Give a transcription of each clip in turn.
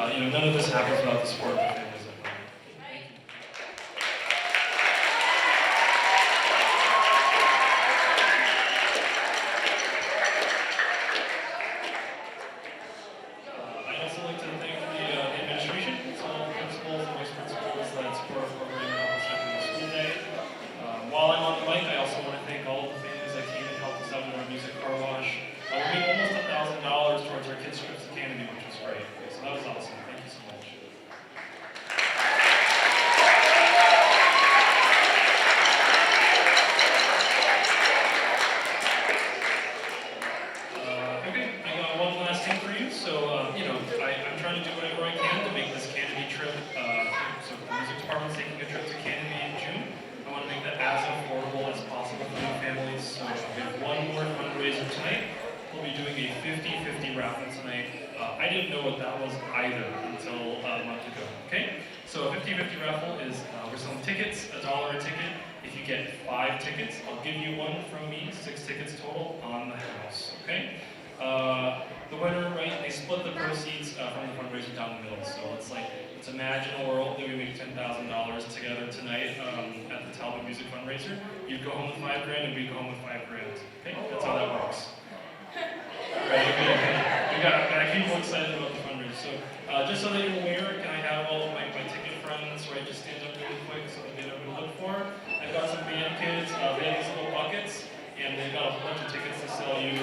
none of this happens without the support of the families at home. Thank you. I'd also like to thank the administration, so principals and vice principals that support our program and help us out through the school day. While I'm on the mic, I also want to thank all of the families that came and helped us out in our music car wash. We made almost $1,000 towards our Kids Trips Academy, which was great. So that was awesome. Thank you so much. Okay, I got one last thing for you. So, I'm trying to do whatever I can to make this Canopy trip. So the music department's taking a trip to Canopy in June. I want to make that as affordable as possible for new families. So we have one more fundraiser tonight. We'll be doing a 50-50 raffle tonight. I didn't know what that was either until a month ago, okay? So a 50-50 raffle is, we're selling tickets, $1 a ticket. If you get 5 tickets, I'll give you one from me, 6 tickets total on the house, okay? The winner, right, they split the proceeds from the fundraiser down the middle. So let's imagine a world that we make $10,000 together tonight at the Talbot Music Fundraiser. You'd go home with $5 grand and we'd go home with $5 grand, okay? That's how that works. Right, we got people excited about the fundraiser. So just so that you're aware, can I have all of my ticket friends, right, just stand up really quick so that they know who to look for. I've got some band kids, they have these little buckets, and they've got a bunch of tickets to sell you.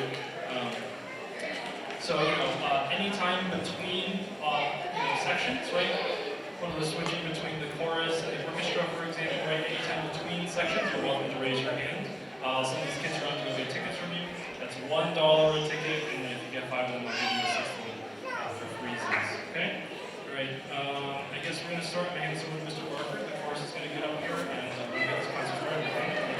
Anytime between sections, right? When we're switching between the chorus and the orchestra, for example, right? Anytime between sections, you're welcome to raise your hand. Some of these kids are on to go get tickets from you. That's $1 a ticket, and if you get 5 of them, I'll give you a 6th one for freezes. Okay? All right. I guess we're going to start. I'm going to hand this over to Mr. Barker. The chorus is going to get up here, and we're going to get this concert started. Thank you.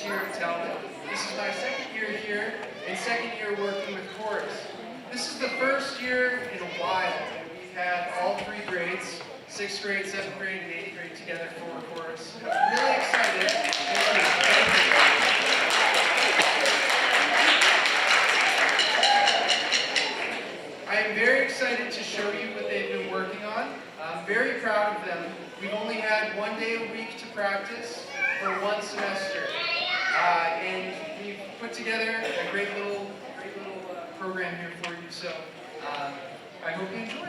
Here at Talbot. This is my second year here and second year working with chorus. This is the first year in a while that we've had all 3 grades, 6th grade, 7th grade, and 8th grade together for chorus. I'm really excited. I am very excited to show you what they've been working on. I'm very proud of them. We've only had 1 day a week to practice for 1 semester. And we've put together a great little program here for you. So I hope you enjoy.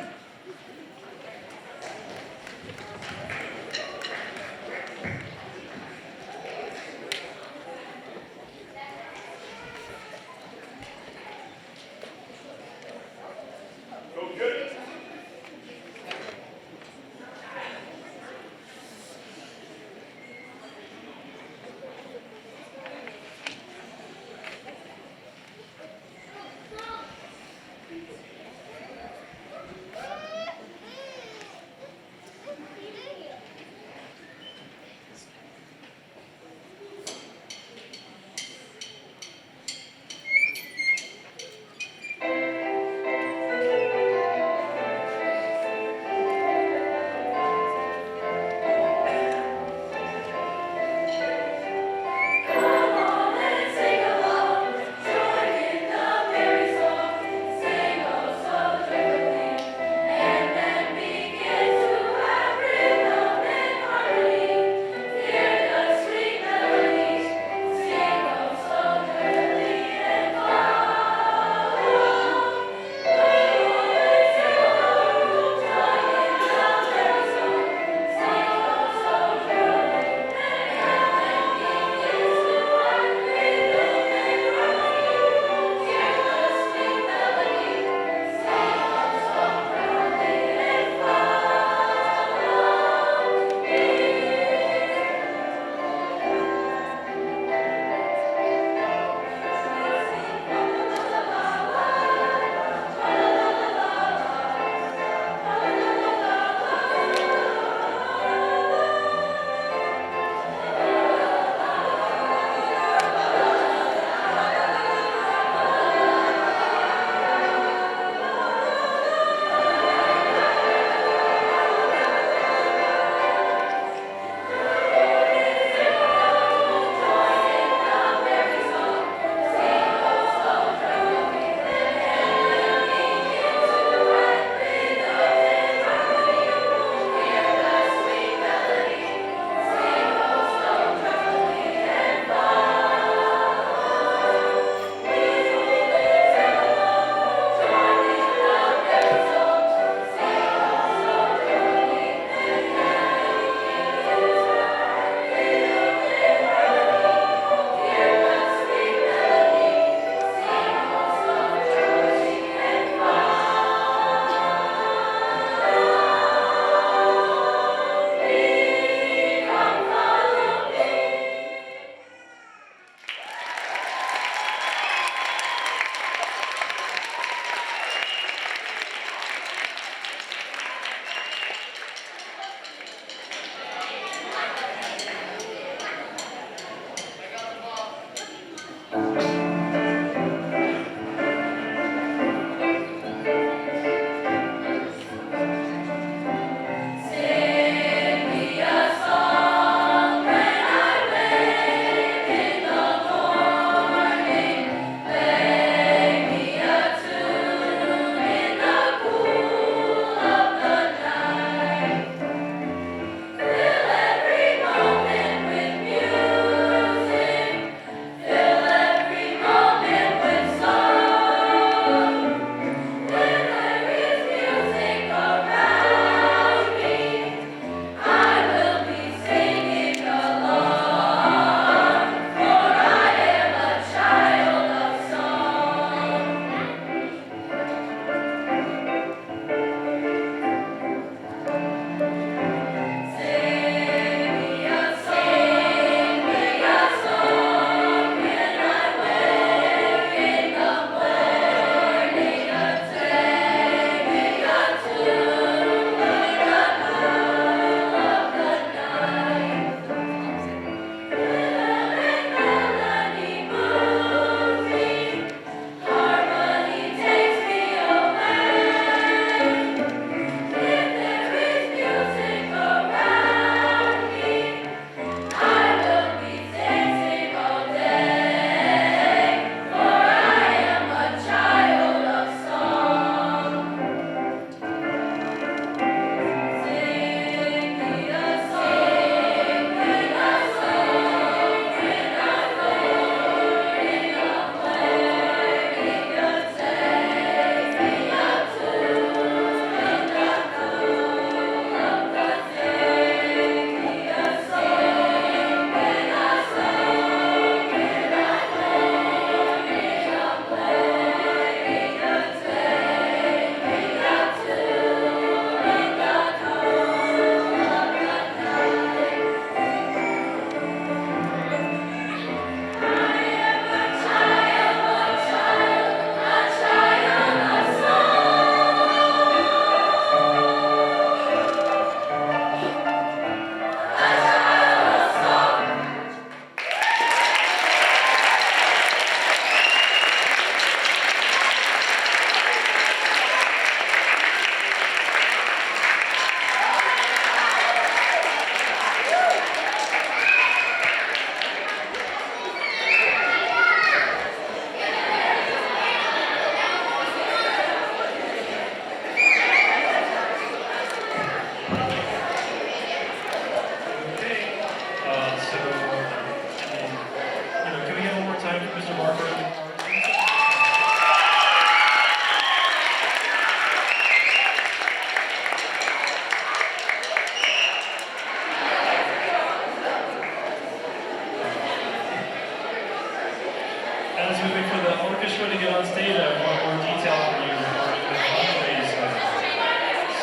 on stage, I have one more detail for you regarding the fundraiser.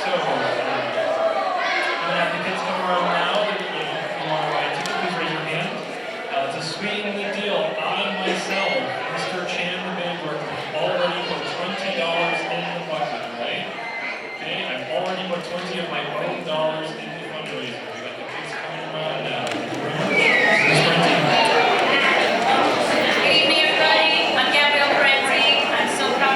So, I'm gonna have the kids come around now. If you want to buy a ticket, please raise your hand. To sweeten the deal, I myself, Mr. Chan, the band director, already put $20 in the bucket, right? Okay, I've already put 20 of my own dollars in the fundraiser. We got the kids coming around now. Good evening, everybody. I'm Gabrielle Franzi. I'm so proud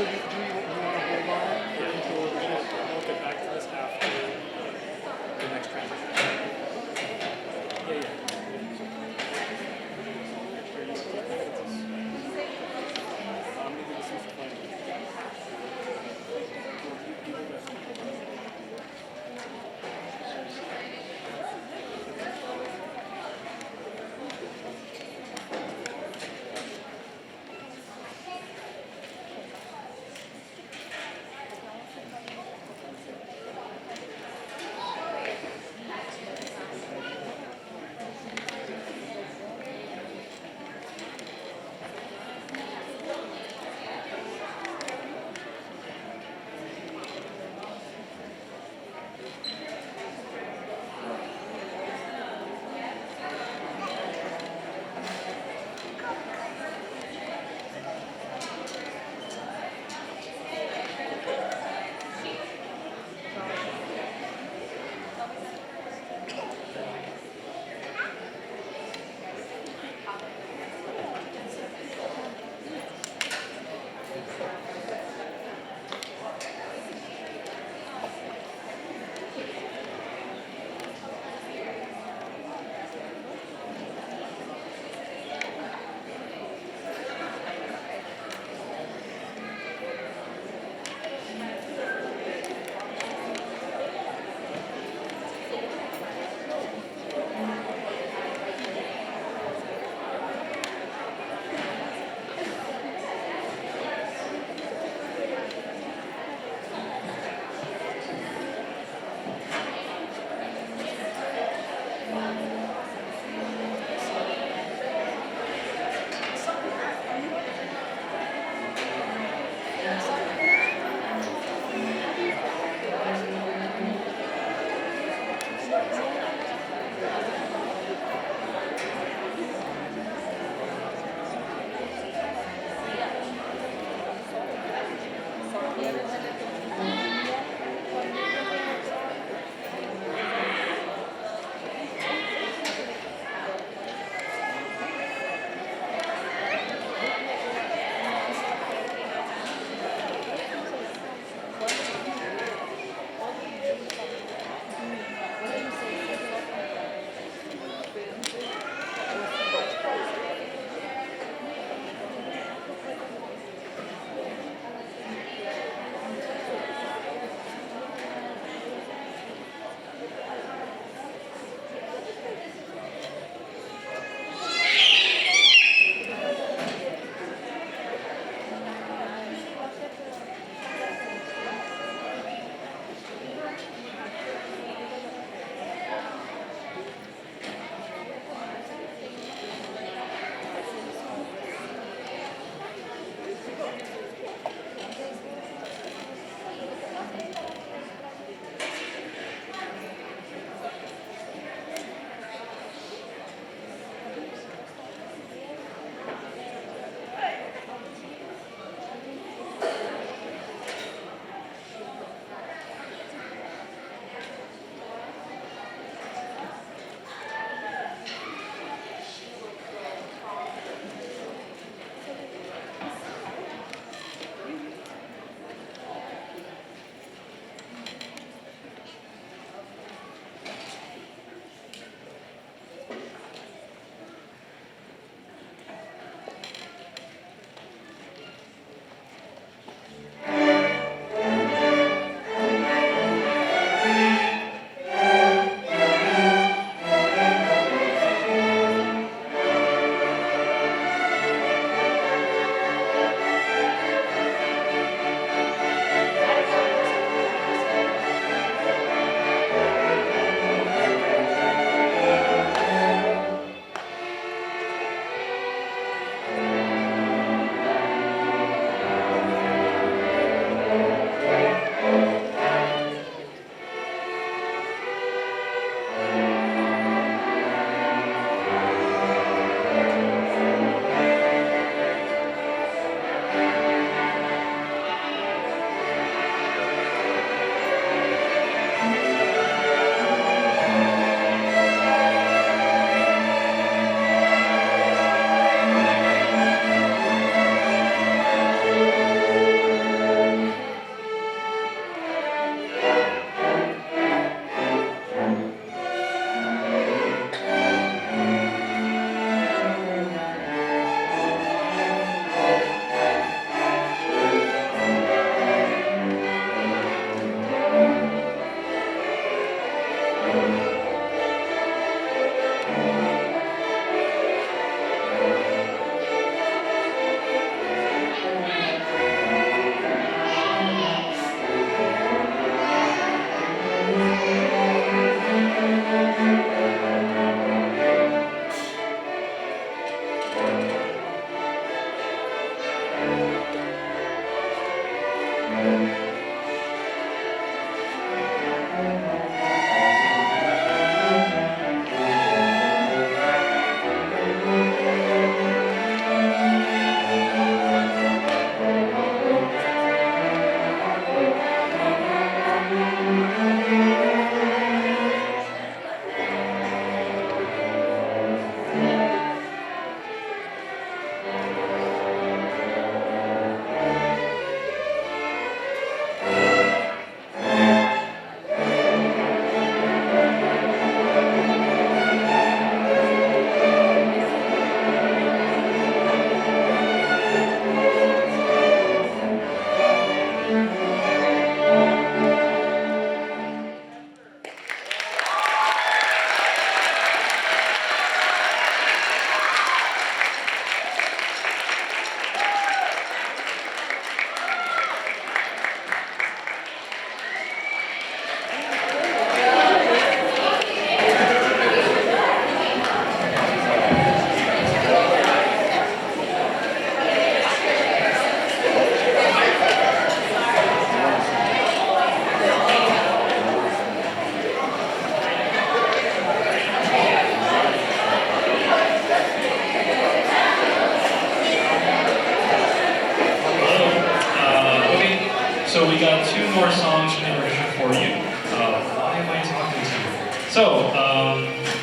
do you want to hold on until we'll get back to this after the next transition? Yeah, yeah. Maybe this is fun.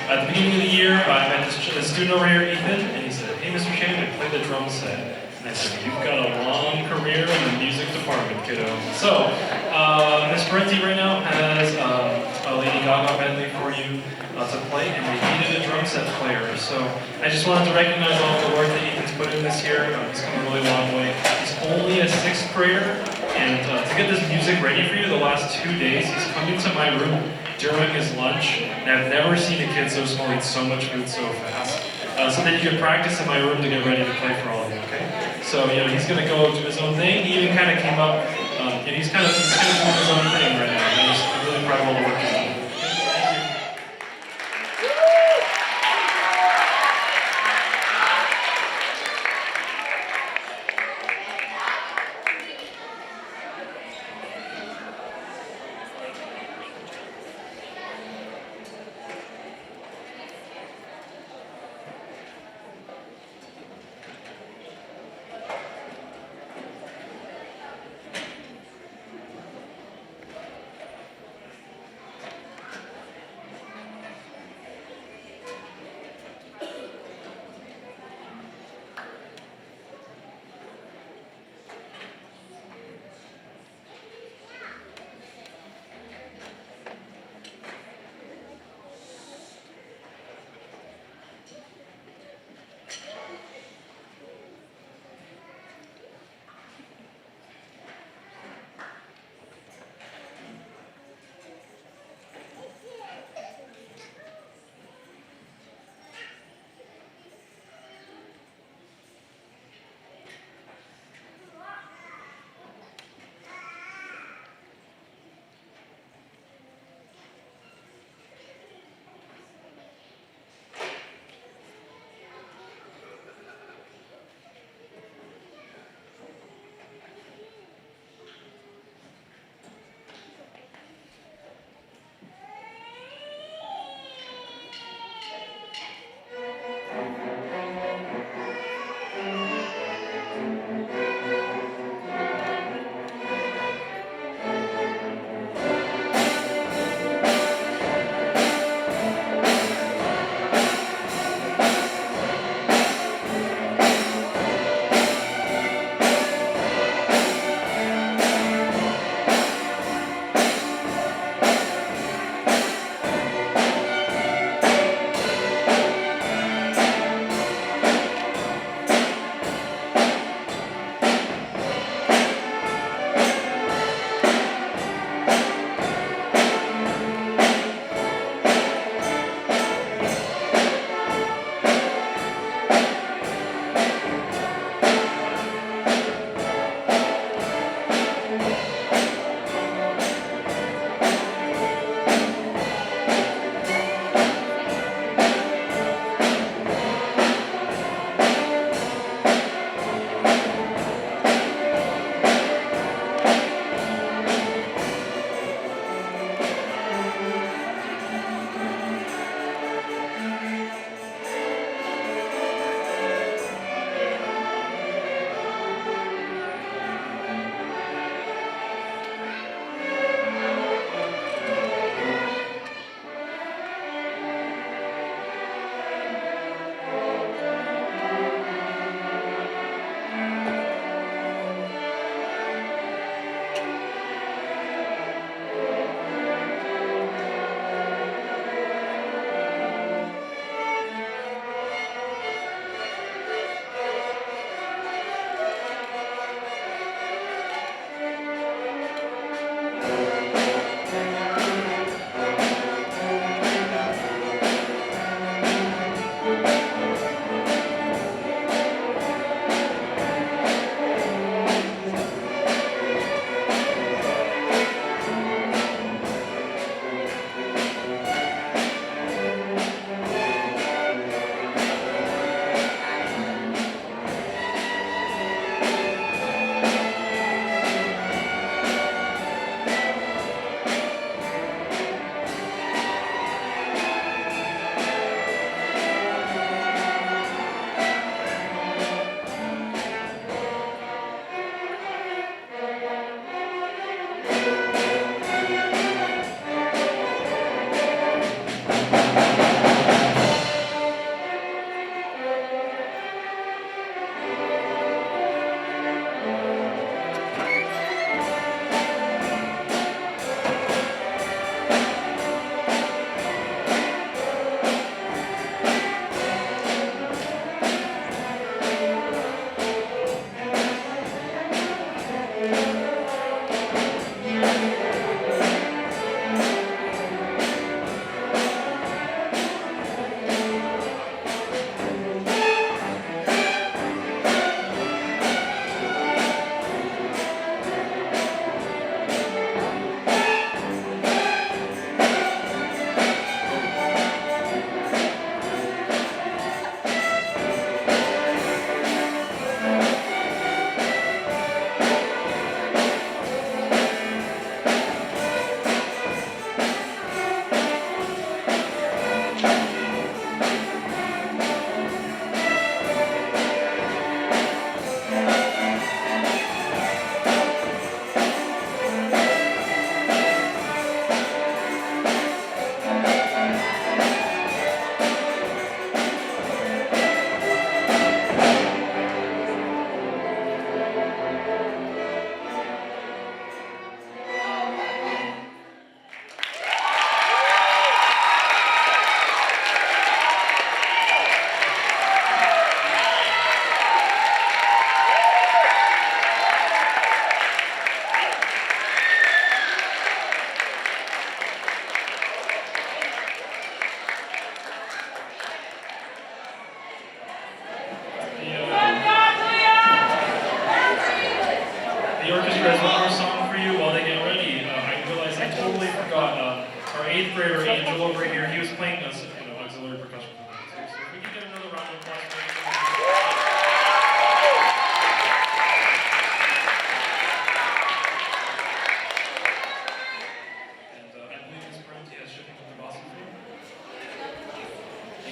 At the beginning of the year, I met this student over here, Ethan, and he said, "Hey, Mr. Shane, I play the drum set." And I said, "You've got a long career in the music department, kiddo." So, Miss Parenti right now has a Lady Gaga medley for you to play, and they needed a drum set player. So I just wanted to recognize all the work that Ethan's put in this year. He's come a really long way. He's only a 6th grader, and to get this music ready for you the last 2 days, he's come into my room during his lunch, and I've never seen a kid so small eat so much food so fast. So that you can practice in my room to get ready to play for all of you, okay? So, he's gonna go do his own thing. He even kind of came up, and he's kind of doing his own thing right now. I'm really proud of all the work he's done.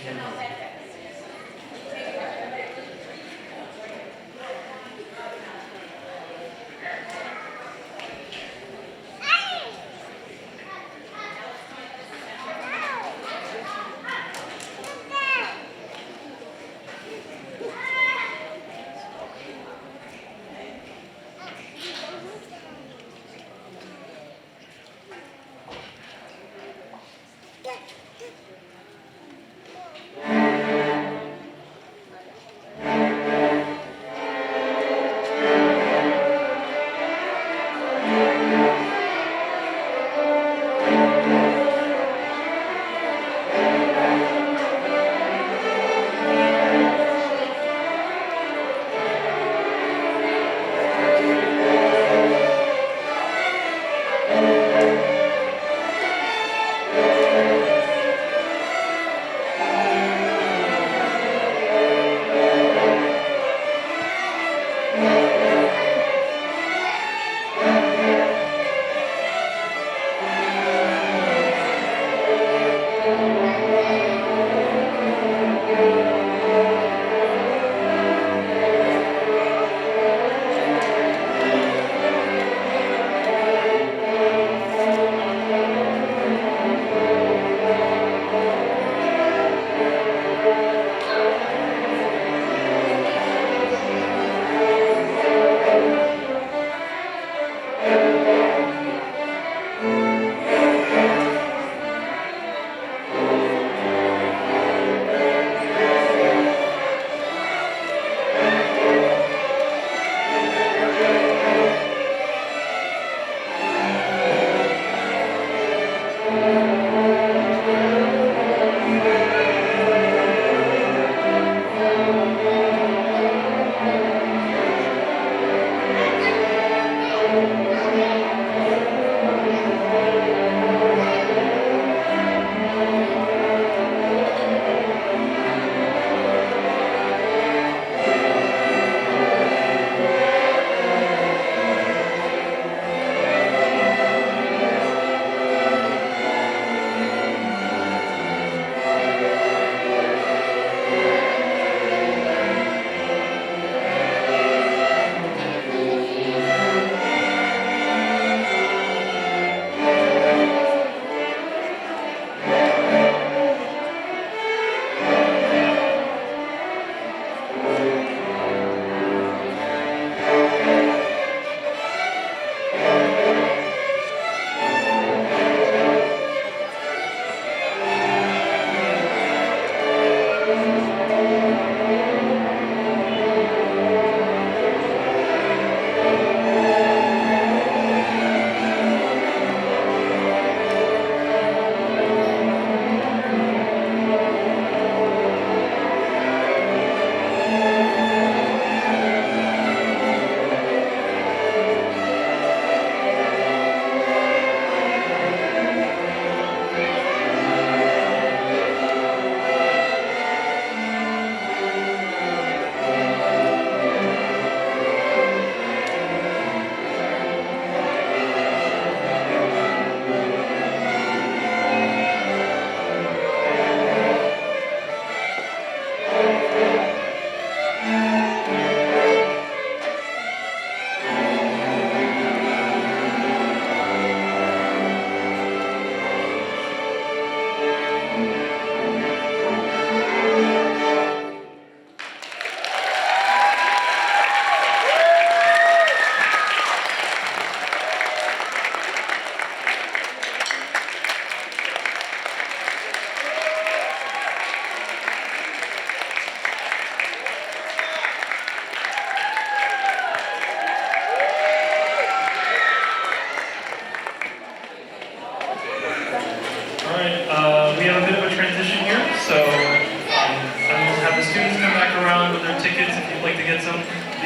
Thank you.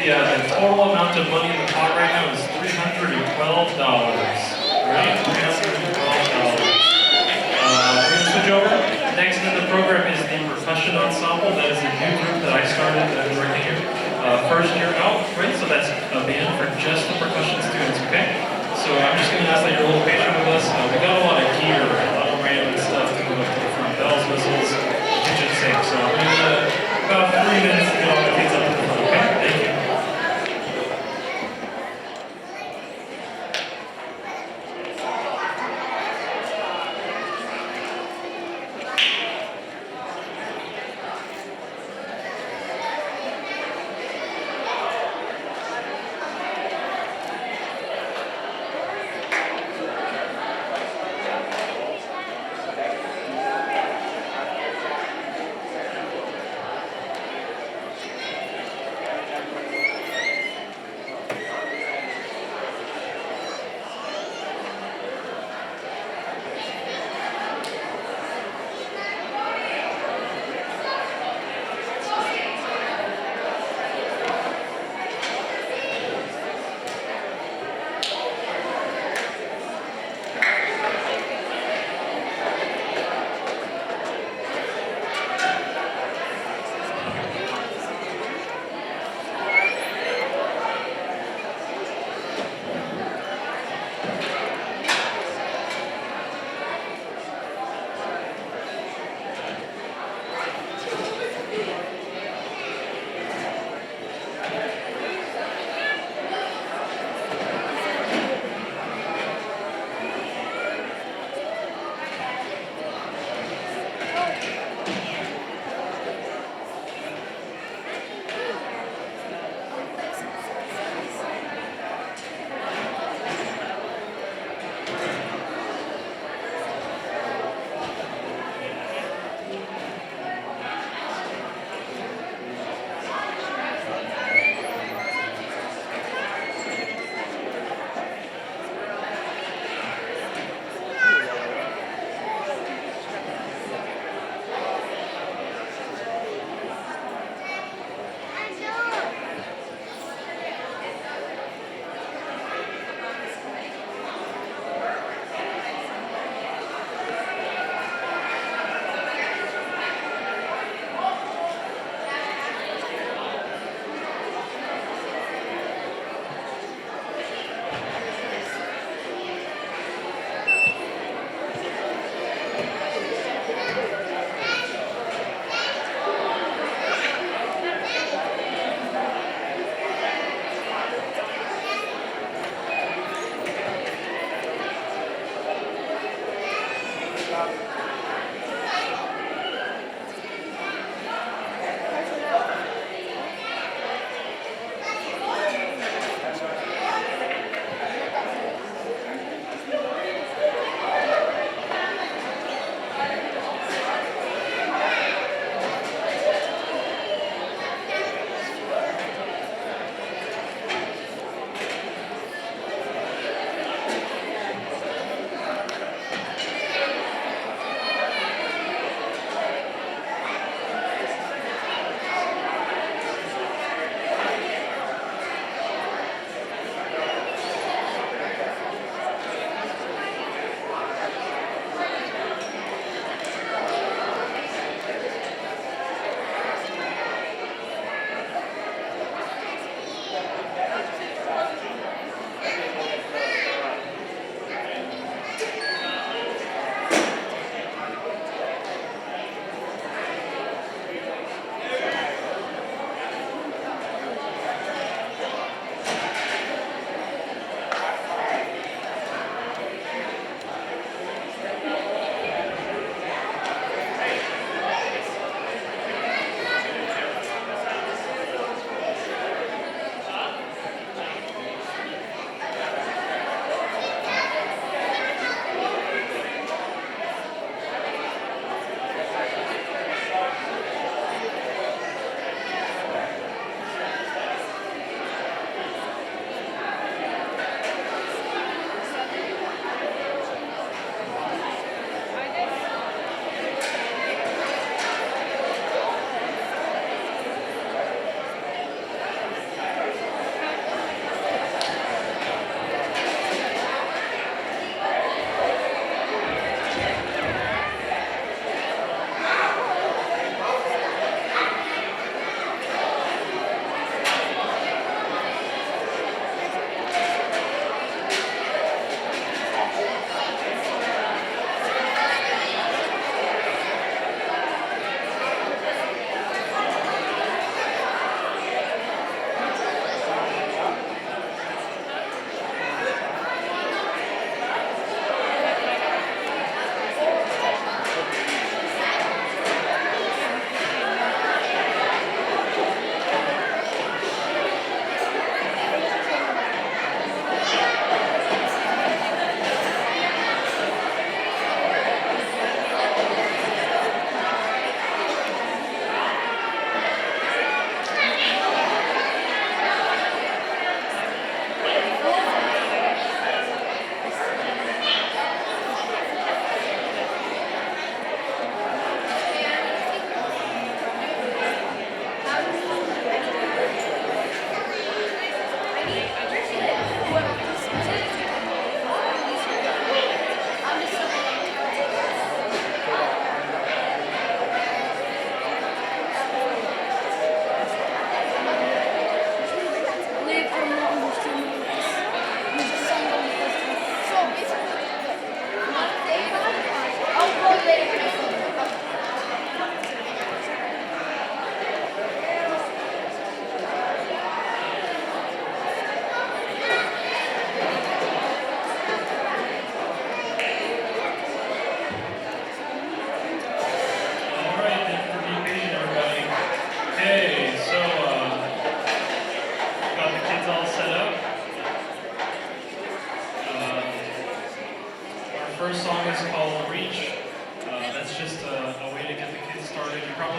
The total amount of money in the pot right now is $312. Right? $312. We're going to switch over. Next in the program is the Percussion ensemble. That is a new group that I started that I'm working here. First year out, right? So that's a band for just the percussion students, okay? So I'm just going to ask that you're a little patient with us. We got a lot of gear, a lot of random stuff to move up to the front. Bells, whistles, you should say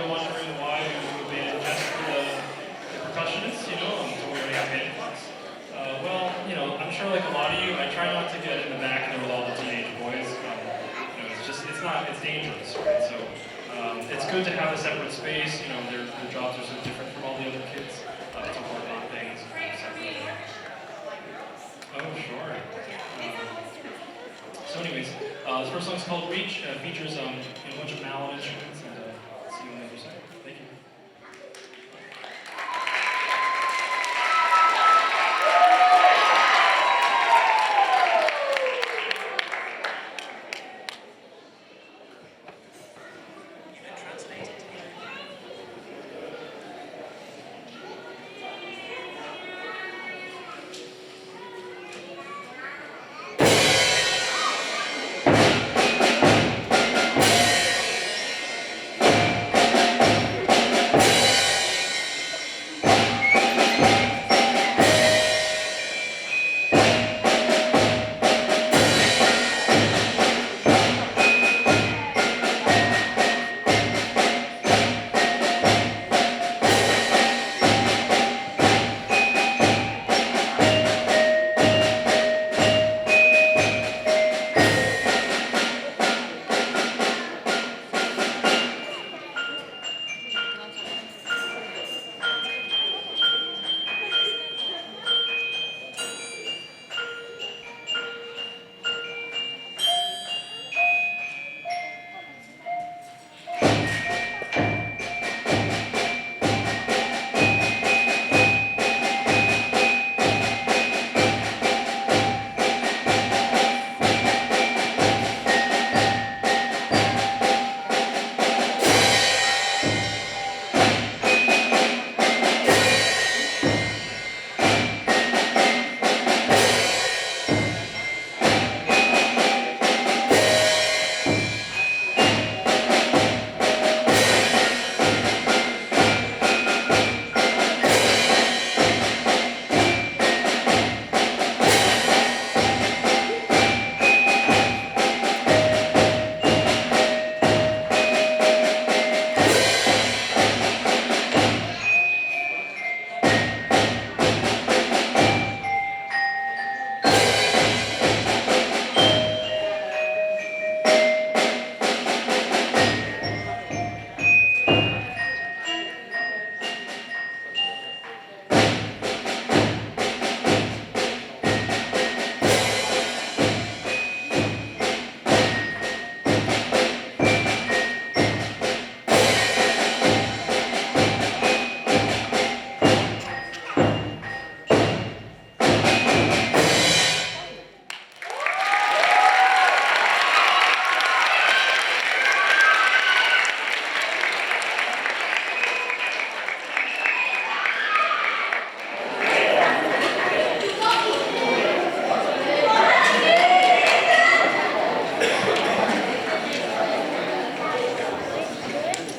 probably wondering why we made just for the percussionists, you know, until we already have band class. Well, you know, I'm sure like a lot of you, I try not to get in the back there with all the teenage boys. You know, it's dangerous, right? So it's good to have a separate space. You know, their jobs are so different from all the other kids to work on things separately. Oh, sure. So anyways, this first song is called Reach. Features a bunch of mallet instruments, and see you on the other side. Thank you.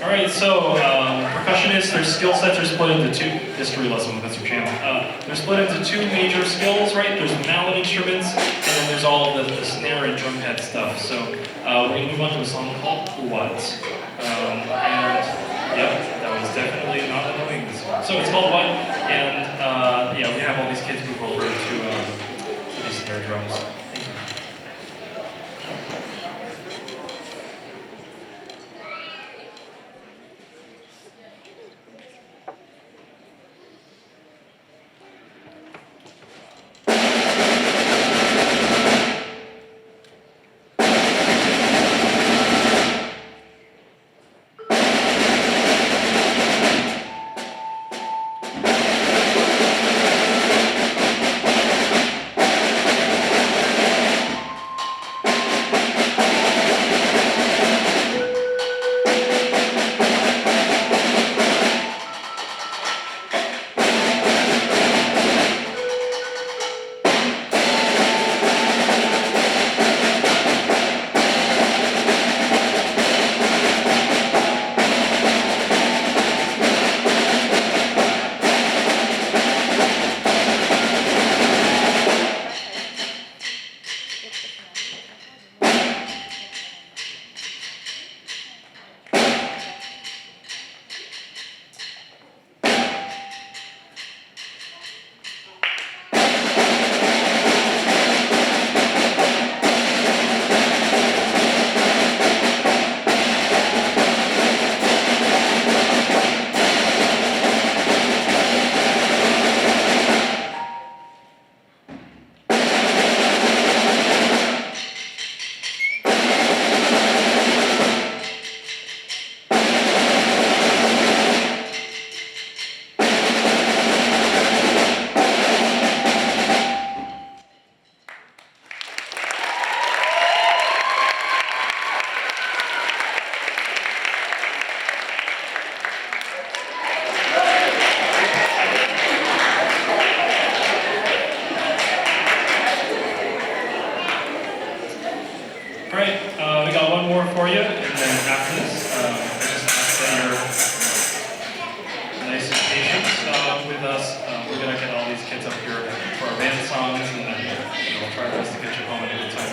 Alright, so percussionists, their skill sets are split into two. History lesson with Mr. Chan. They're split into two major skills, right? There's mallet instruments, and then there's all of the snare and drum head stuff. So we're going to move on to a song called What? And yep, that was definitely not annoying. So it's called What? And yeah, we have all these kids move over to these snare drums. Thank you.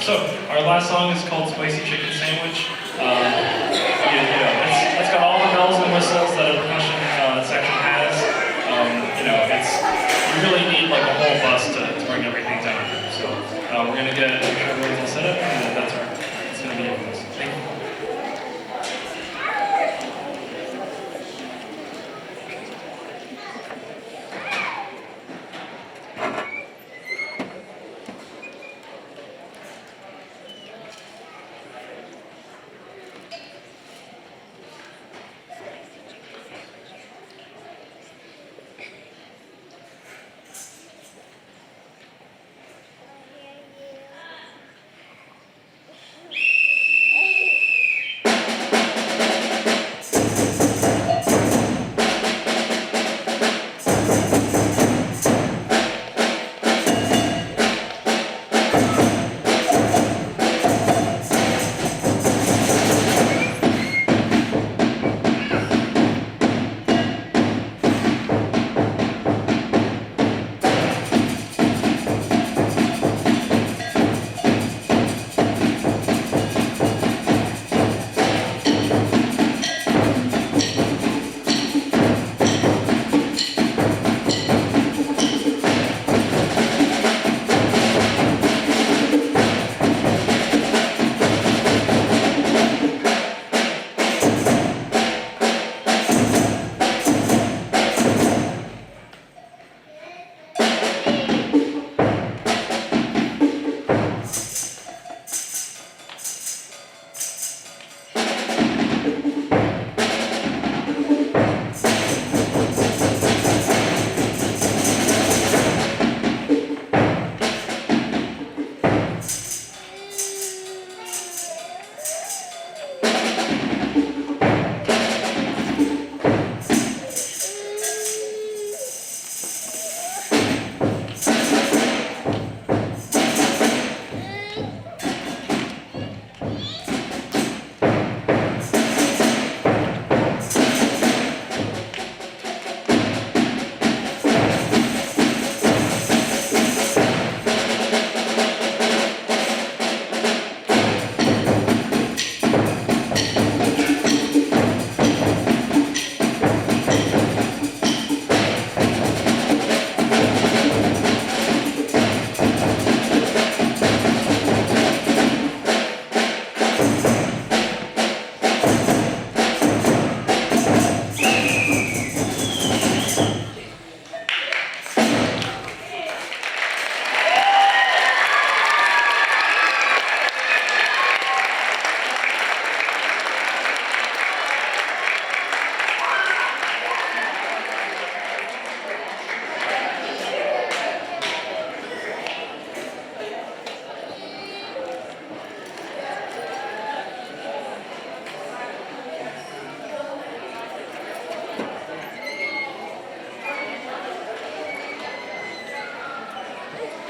So our last song is called Spicy Chicken Sandwich. It's got all the bells and whistles that a percussion section has. You really need like a whole bus to bring everything down here. So we're gonna make sure everyone's all set up, and that's gonna be it for us. Thank you.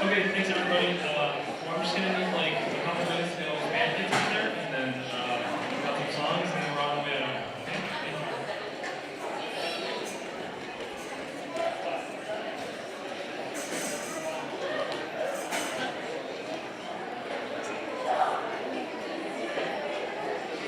Okay, thanks everybody. Well, I'm just gonna need like a couple minutes to get all the band kids in there, and then we've got some songs, and then we're on the way out. Okay, thank you.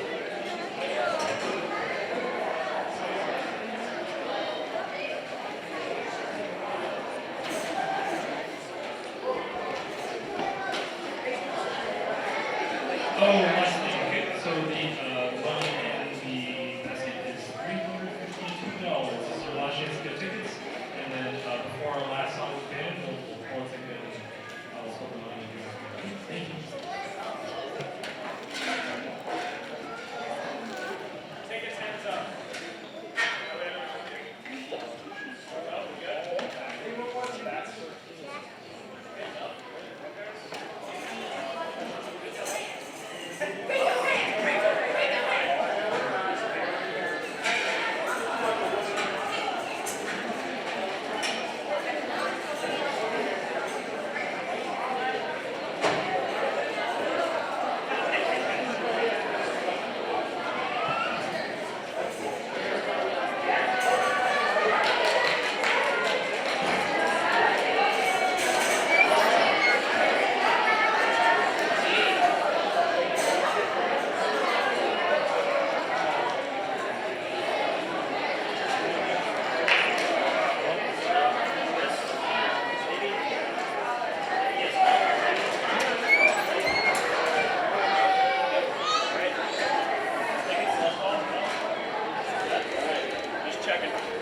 checking.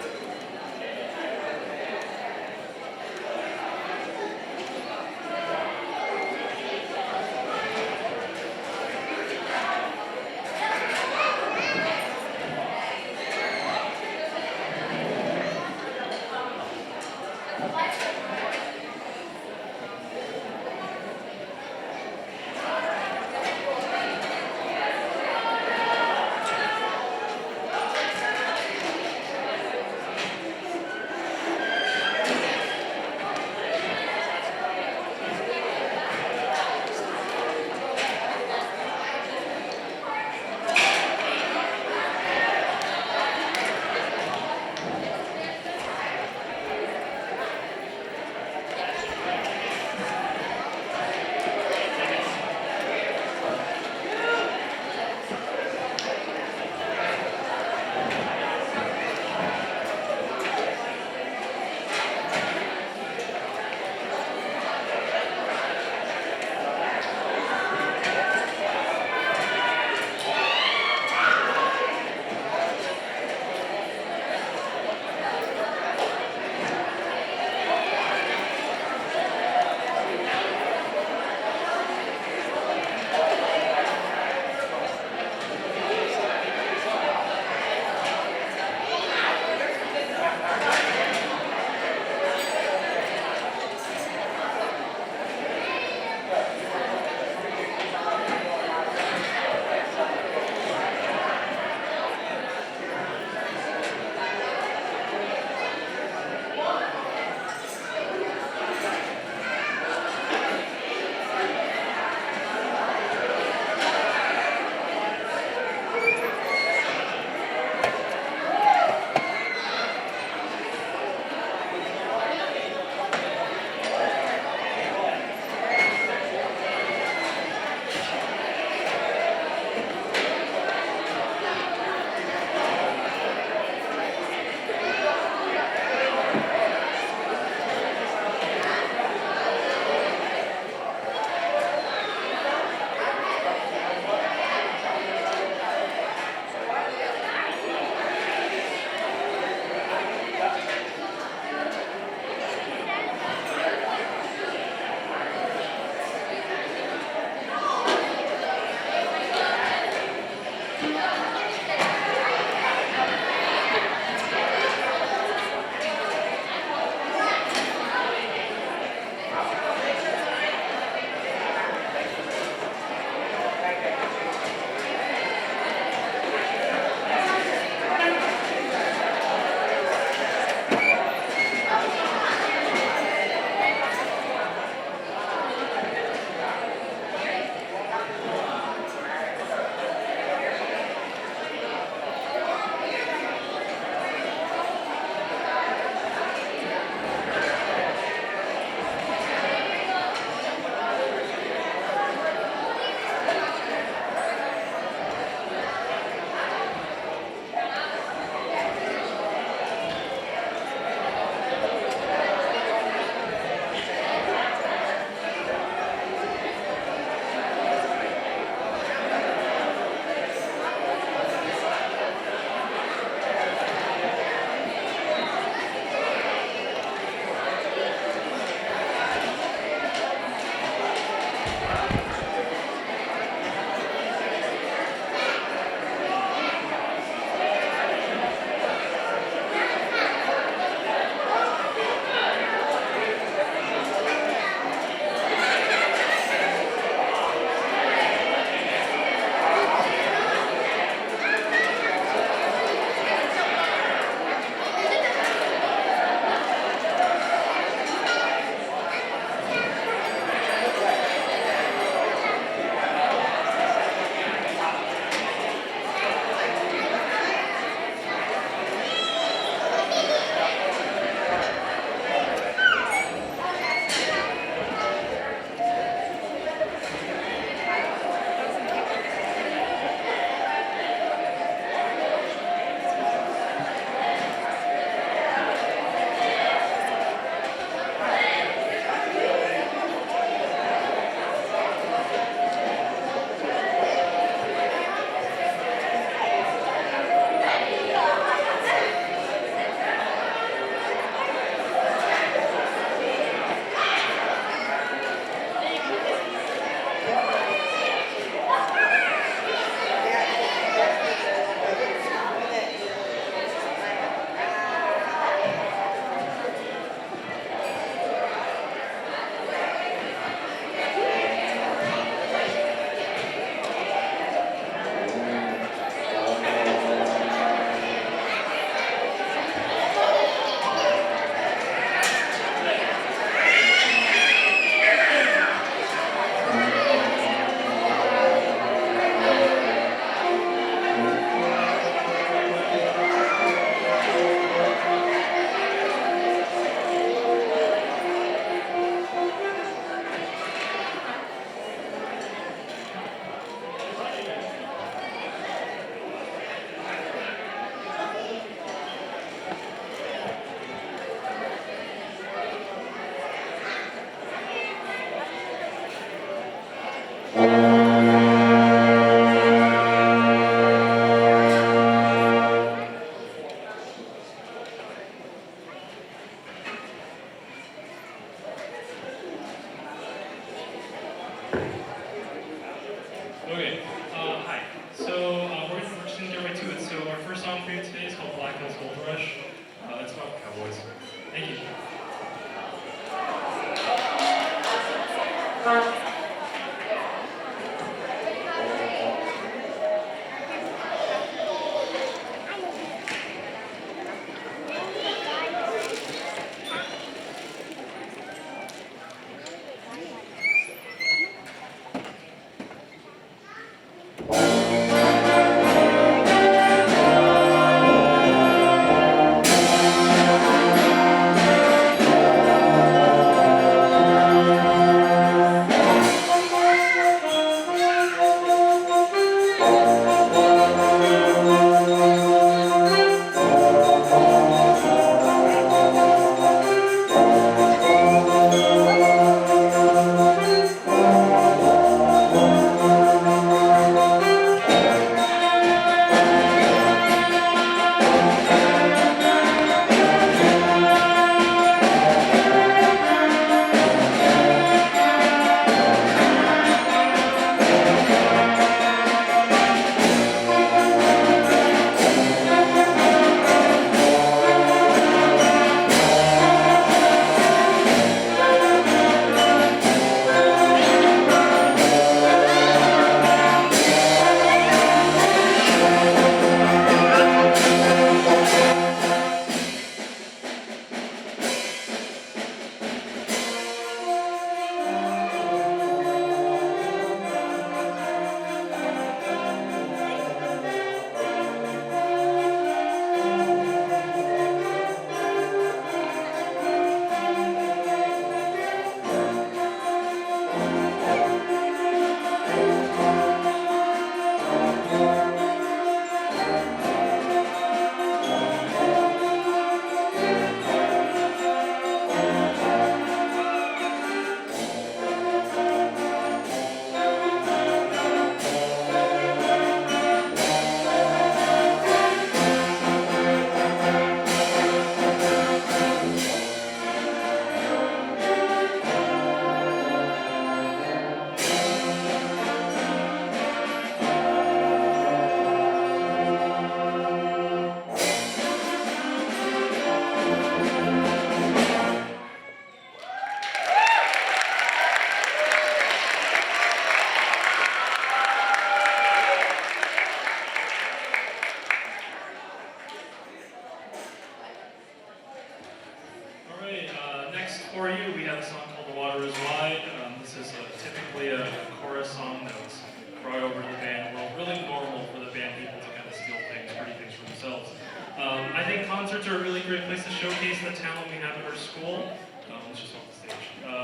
Alright, next for you, we have a song called The Water is Wide. This is typically a chorus song that was brought over to the band world. Really normal for the band people to kind of steal things, pretty things for themselves. I think concerts are a really great place to showcase the talent we have at our school. Let's just off the stage.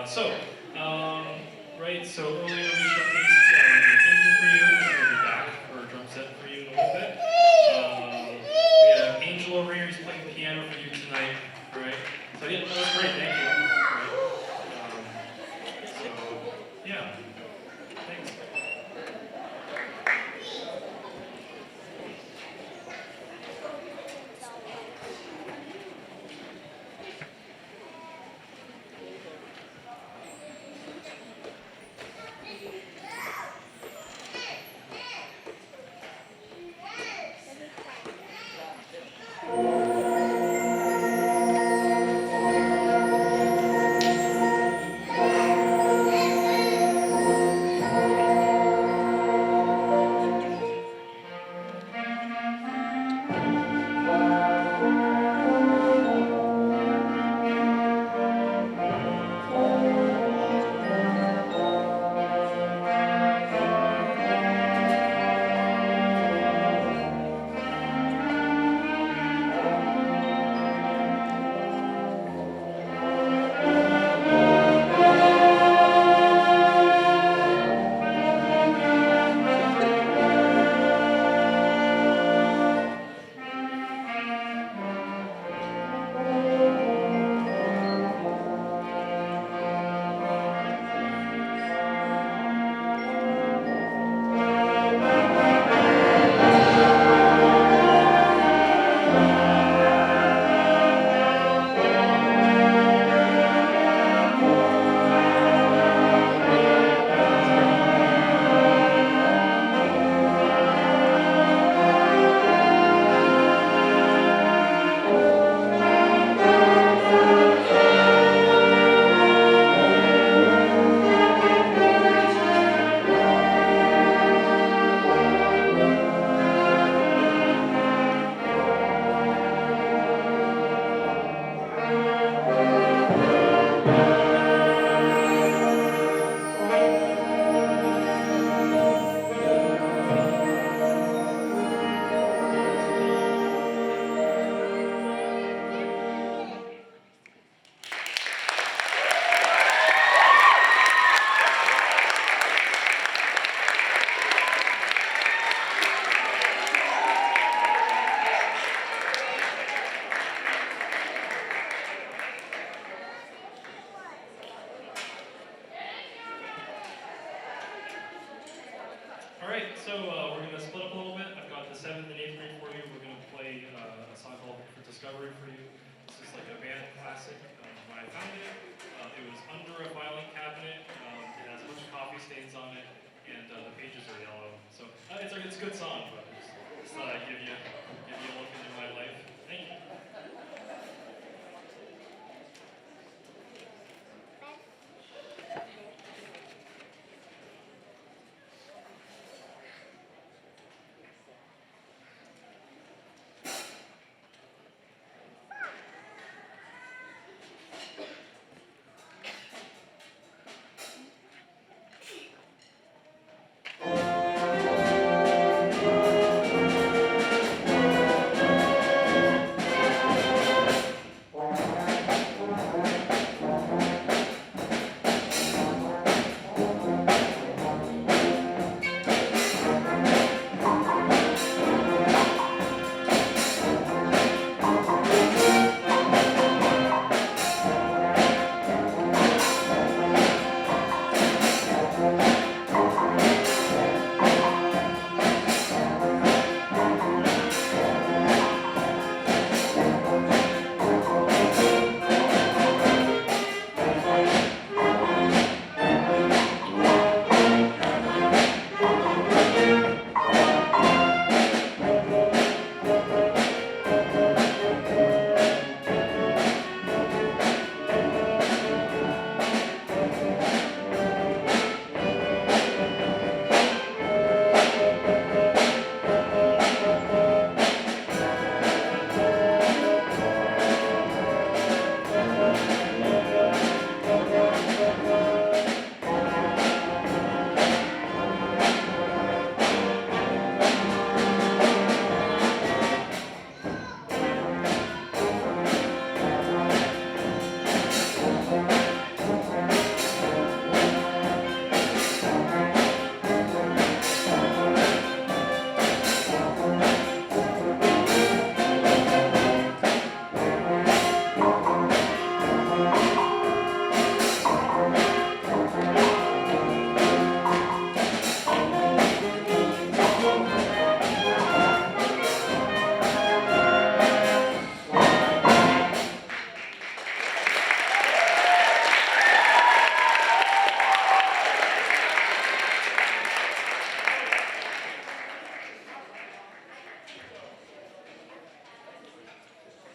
So earlier we showcased Engine for You. We're going to be back for a drum set for you in a little bit. We have Angel over here, he's playing piano for you tonight. Right? So yeah, that was great, thank you. Right. So, yeah. Thanks. Alright, so we're going to split up a little bit. I've got the 7th and 8th grade for you. We're going to play a song called For Discovery for you. This is like a band classic. When I found it, it was under a filing cabinet. It has a bunch of coffee stains on it, and the pages are yellow. So it's a good song, but just thought I'd give you a look into my life. Thank you.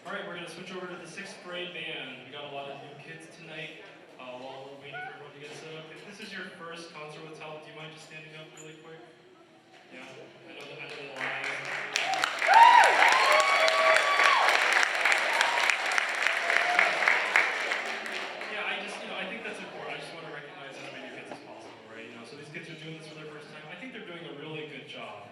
All right, we're going to switch over to the 6th grade band. We got a lot of new kids tonight. While we're waiting for everyone to get set up, if this is your first concert with Talbot, do you mind just standing up really quick? Yeah, I know the lines. Yeah, I think that's important. I just want to recognize as many kids as possible, right? So these kids are doing this for their first time. I think they're doing a really good job.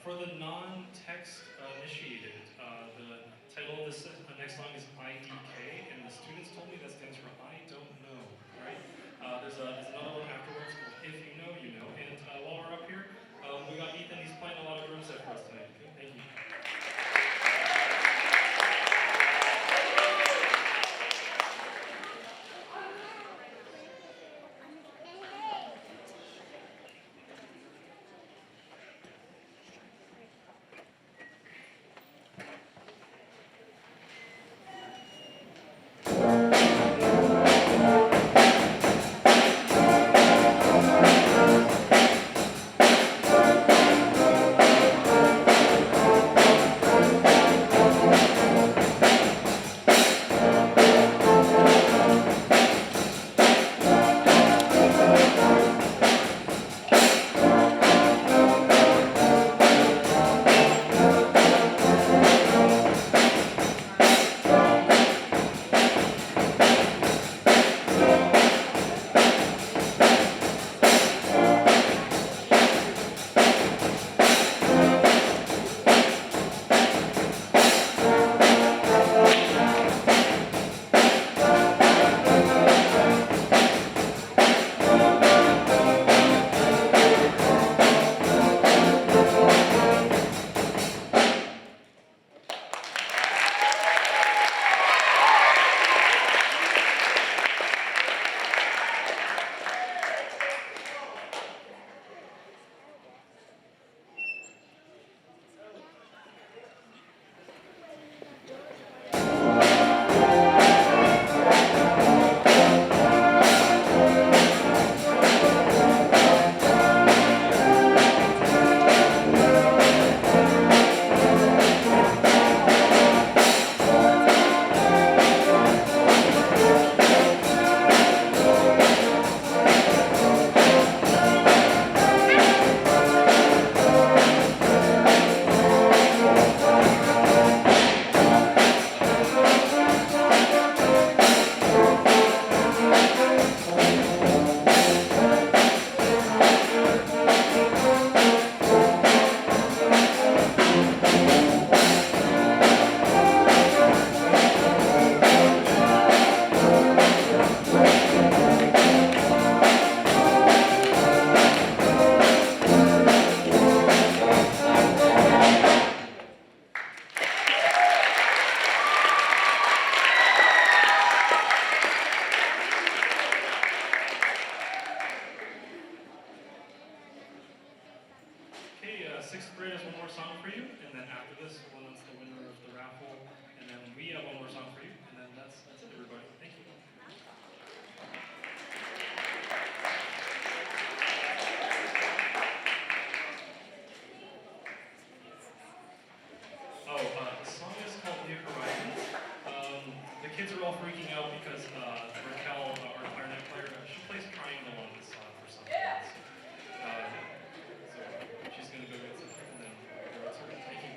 For the non-text initiated, the title of this next song is IDK, and the students told me that stands for I Don't Know, right? There's another one afterwards called If You Know, You Know, and while we're up here, we got Ethan, he's playing a lot of drum set for us tonight. Okay, thank you. Okay, 6th grade has one more song for you, and then after this, we'll announce the winner of the raffle, and then we have one more song for you, and then that's it, everybody. Thank you. The song is called New Horizons. The kids are all freaking out because Raquel, our clarinet player, she plays triangle on this song for some reason. So she's going to go get some, and then we'll go to her. Thank you.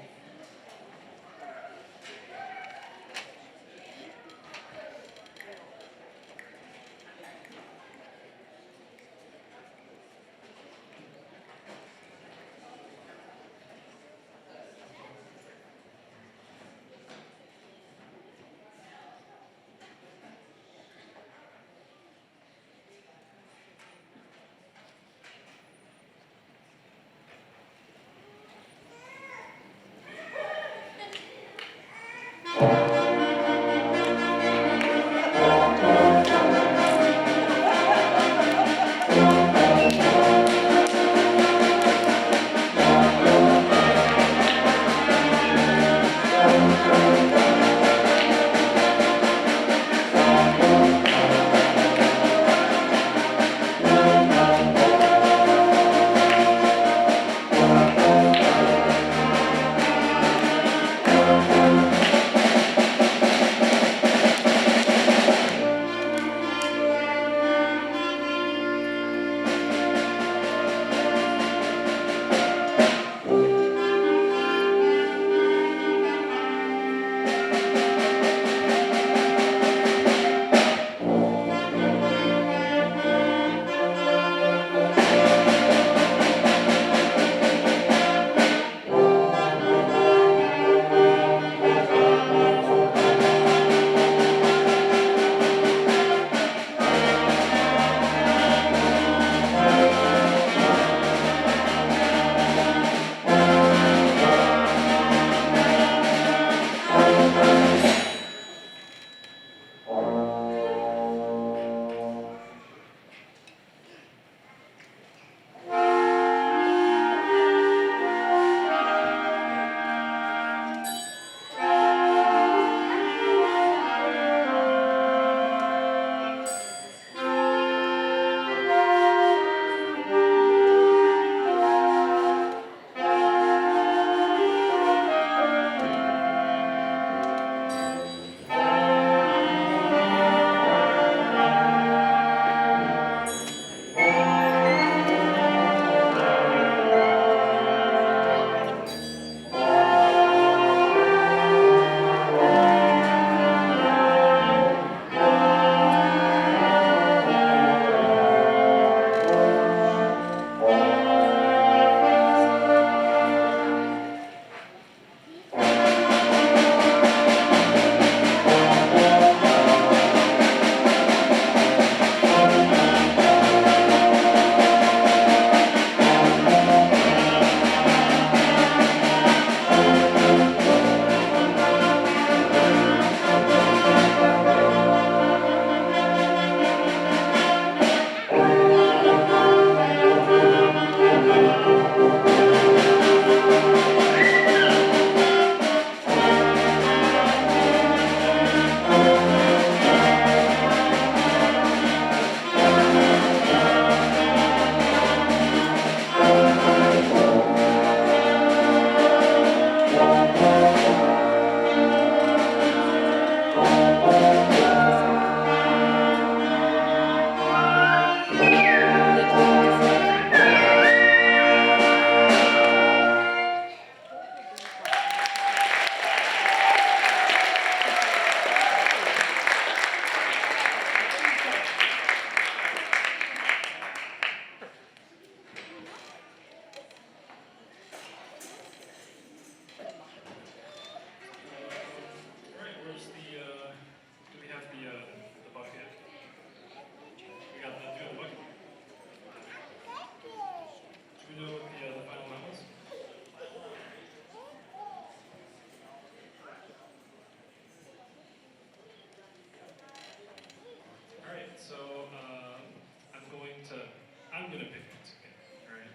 gonna pick it. Okay. All right.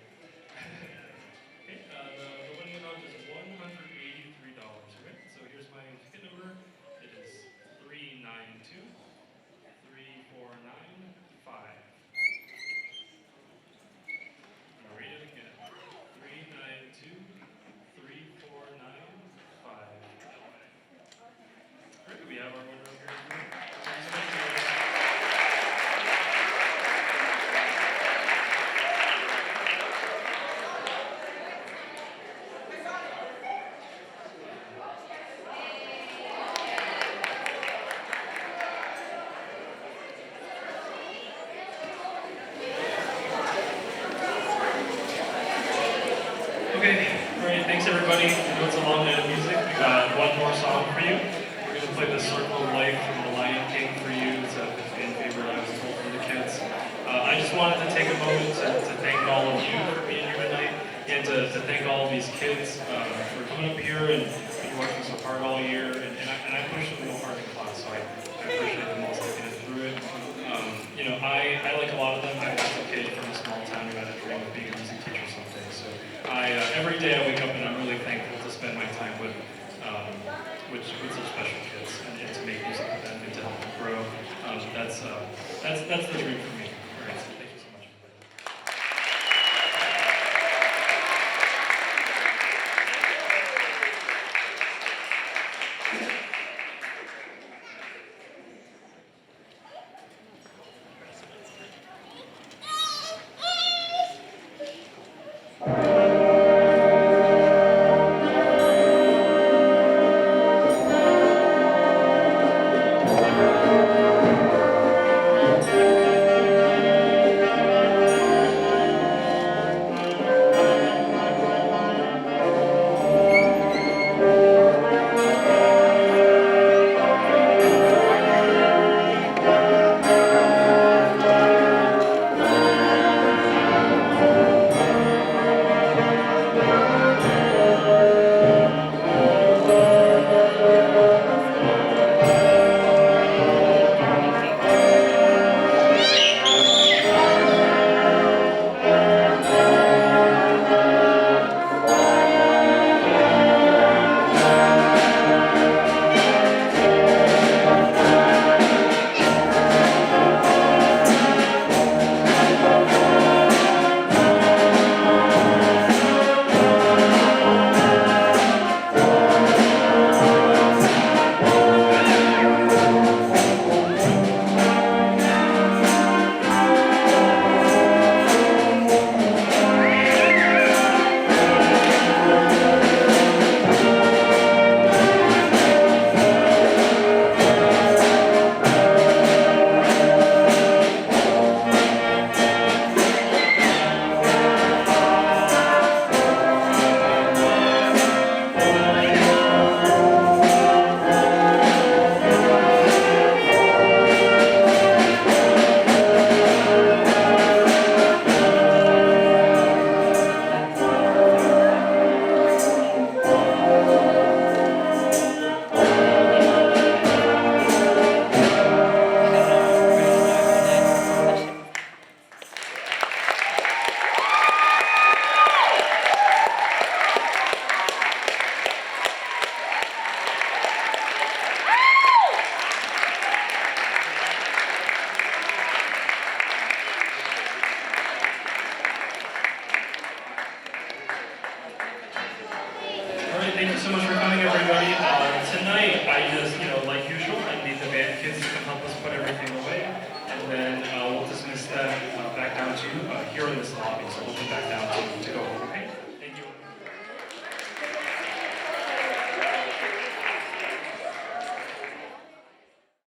Okay. The winning amount is $183. Okay. So here's my ticket number. It is 392-3495. I'll read it again. 392-3495. Great, we have our winner up here. Okay, great, thanks everybody. I know it's a long night of music. We got one more song for you. We're going to play The Circle of Life from The Lion King for you. It's a fan favorite, I was told, for the kids. I just wanted to take a moment to thank all of you for being here tonight, and to thank all of these kids for coming up here and working so hard all year. And I pushed them real hard in class, so I appreciate them all sticking it through it. You know, I like a lot of them. I was a kid from a small town who had a dream of being a music teacher someday. So every day I wake up and I'm really thankful to spend my time with such special kids and to make music with them and to help them grow. That's the dream for me. All right, so thank you so much. Thank you so much for coming, everybody. Tonight, I just, like usual, I need the band kids to come help us put everything